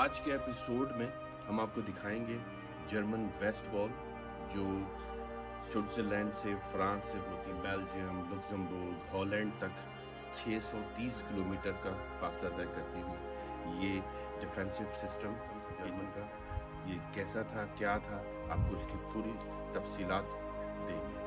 आज के एपिसोड में हम आपको दिखाएंगे जर्मन वेस्ट वॉल, जो स्विट्जरलैंड से, फ्रांस से होती बेल्जियम, लुक्समबर्ग, हॉलैंड तक 630 किलोमीटर का फासला तय करती हुई ये डिफेंसिव सिस्टम जर्मन का, ये कैसा था, क्या था, आपको इसकी पूरी तफसीलात देंगे।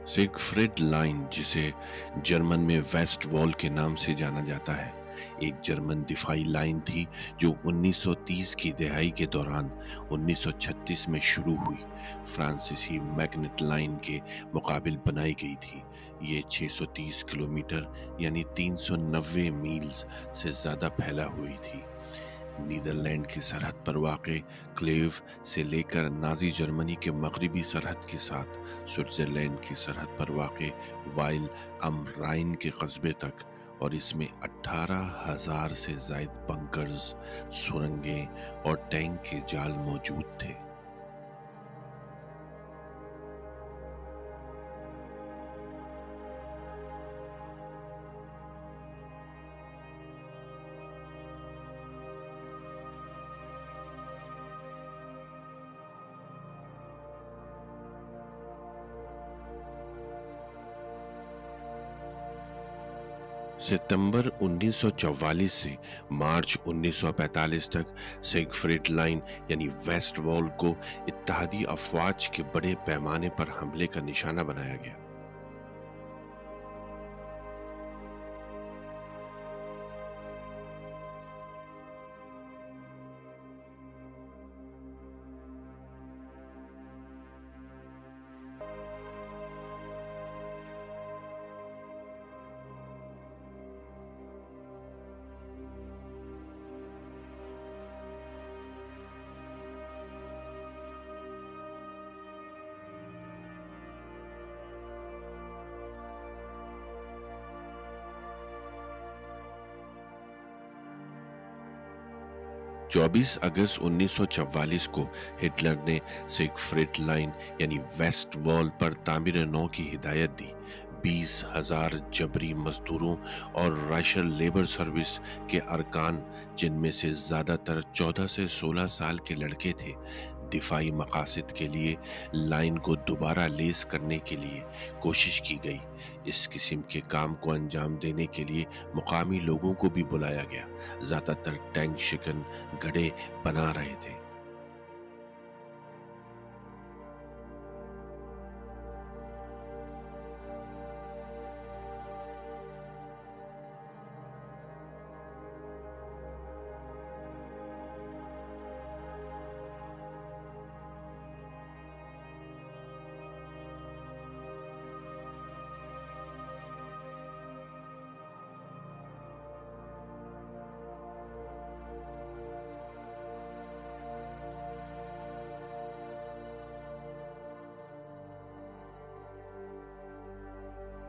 सिगफ्रिड लाइन, जिसे जर्मन में वेस्ट वॉल के नाम से जाना जाता है, एक जर्मन दिफाई लाइन थी जो 1930 की दहाई के दौरान 1936 में शुरू हुई फ्रांसीसी मैग्नेट लाइन के मुकाबिल बनाई गई थी। ये 630 किलोमीटर यानी 390 मील्स से ज्यादा फैला हुई थी। नीदरलैंड की सरहद पर वाक़े क्लेव से लेकर नाजी जर्मनी के मगरबी सरहद के साथ स्विट्जरलैंड की सरहद पर वाक़े वाइल अम राइन के कस्बे तक, और इसमें 18,000 से ज़ायद बंकर्स, सुरंगें और टैंक के जाल मौजूद थे। सितंबर 1944 से मार्च 1945 तक सिगफ्रिड लाइन यानी वेस्ट वॉल को इत्तेहादी अफवाज के बड़े पैमाने पर हमले का निशाना बनाया गया। चौबीस अगस्त 1944 को हिटलर ने सिगफ्रिड लाइन यानी वेस्ट वॉल पर तामीर नौ की हिदायत दी। 20,000 जबरी मजदूरों और राइशल लेबर सर्विस के अरकान, जिनमें से ज्यादातर 14 से 16 साल के लड़के थे, दिफाई मकासद के लिए लाइन को दोबारा लेस करने के लिए कोशिश की गई। इस किस्म के काम को अंजाम देने के लिए मुकामी लोगों को भी बुलाया गया। ज्यादातर टैंक शिकन गड़े बना रहे थे।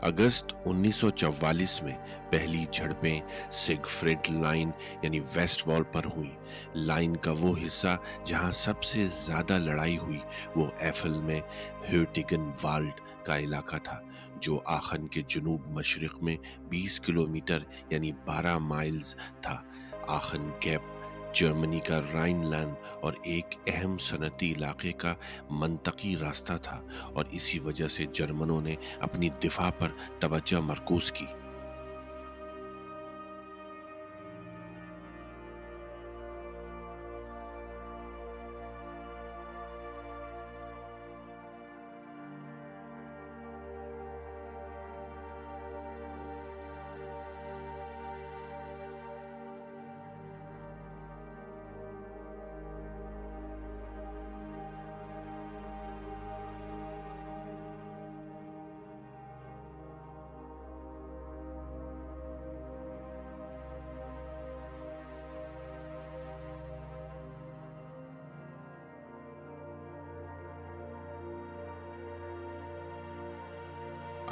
अगस्त 1944 में पहली झड़पें सिगफ्रिड लाइन यानी वेस्ट वॉल पर हुई। लाइन का वो हिस्सा जहां सबसे ज्यादा लड़ाई हुई वो एफल में ह्यूटिगन वाल्ड का इलाका था, जो आखन के जुनूब मशरिक में 20 किलोमीटर यानी 12 माइल्स था। आखन गैप जर्मनी का राइनलैंड और एक अहम सनती इलाके का मंतकी रास्ता था, और इसी वजह से जर्मनों ने अपनी दिफा पर तवज्जो मरकूज की।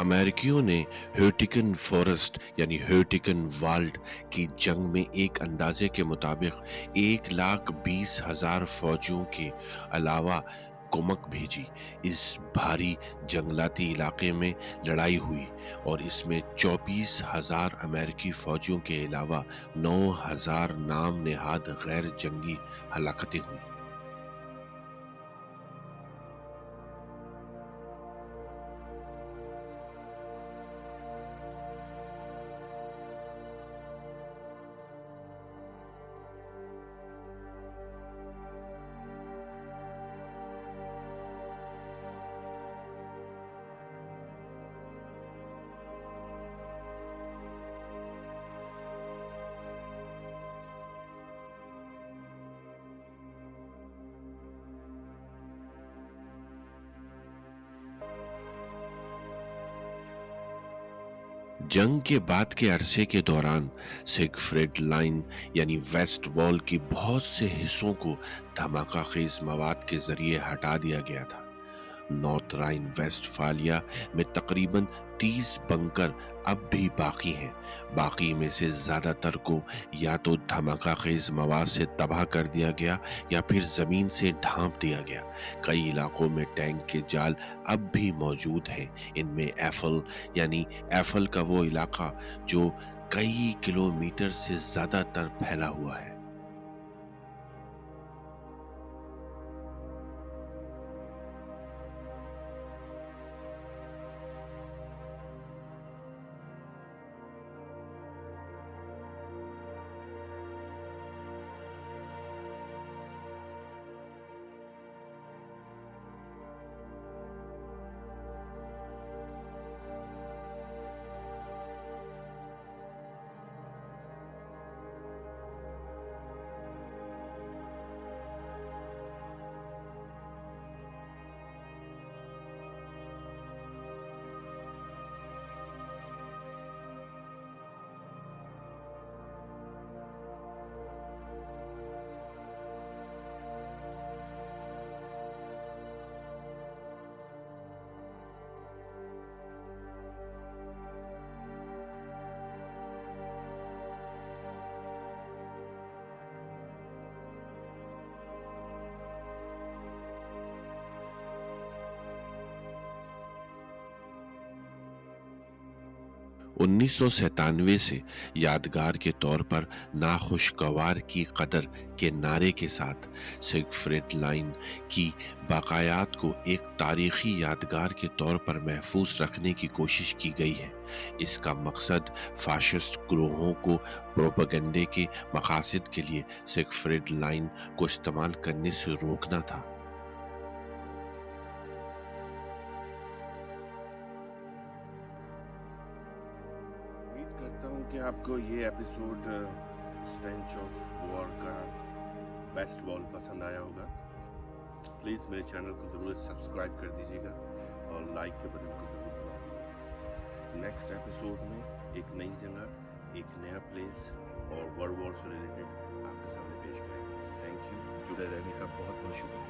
امریکیوں نے ہرٹکن فورسٹ یعنی ہرٹکن والڈ کی جنگ میں ایک اندازے کے مطابق 1,20,000 فوجیوں کے علاوہ کمک بھیجی۔ اس بھاری جنگلاتی علاقے میں لڑائی ہوئی اور اس میں 24,000 امریکی فوجیوں کے علاوہ 9,000 نام نہاد غیر جنگی ہلاکتیں ہوئیں۔ جنگ کے بعد کے عرصے کے دوران سیگفریڈ لائن یعنی ویسٹ وال کی بہت سے حصوں کو دھماکہ خیز مواد کے ذریعے ہٹا دیا گیا تھا۔ نارتھ رائن ویسٹ فالیا میں تقریباً 30 بنکر اب بھی باقی ہیں۔ باقی میں سے زیادہ تر کو یا تو دھماکہ خیز مواد سے تباہ کر دیا گیا یا پھر زمین سے ڈھانپ دیا گیا۔ کئی علاقوں میں ٹینک کے جال اب بھی موجود ہیں۔ ان میں ایفل یعنی ایفل کا وہ علاقہ جو کئی کلومیٹر سے زیادہ تر پھیلا ہوا ہے۔ انیس سو 97 سے یادگار کے طور پر ناخوشگوار کی قدر کے نعرے کے ساتھ سیگفریڈ لائن کی باقیات کو ایک تاریخی یادگار کے طور پر محفوظ رکھنے کی کوشش کی گئی ہے۔ اس کا مقصد فاشسٹ گروہوں کو پروپیگنڈے کے مقاصد کے لیے سیگفریڈ لائن کو استعمال کرنے سے روکنا تھا۔ کہ آپ کو یہ ایپیسوڈ اسٹینچ آف وار کا ویسٹ وال پسند آیا ہوگا۔ پلیز میرے چینل کو ضرور سبسکرائب کر دیجیے گا اور لائک کے بٹن کو ضرور دبائیے۔ نیکسٹ ایپیسوڈ میں ایک نئی جگہ، ایک نیا پلیس اور ورلڈ وار سے ریلیٹڈ آپ کے سامنے پیش کریں گے۔ تھینک یو، جڑے رہنے کا بہت بہت شکریہ۔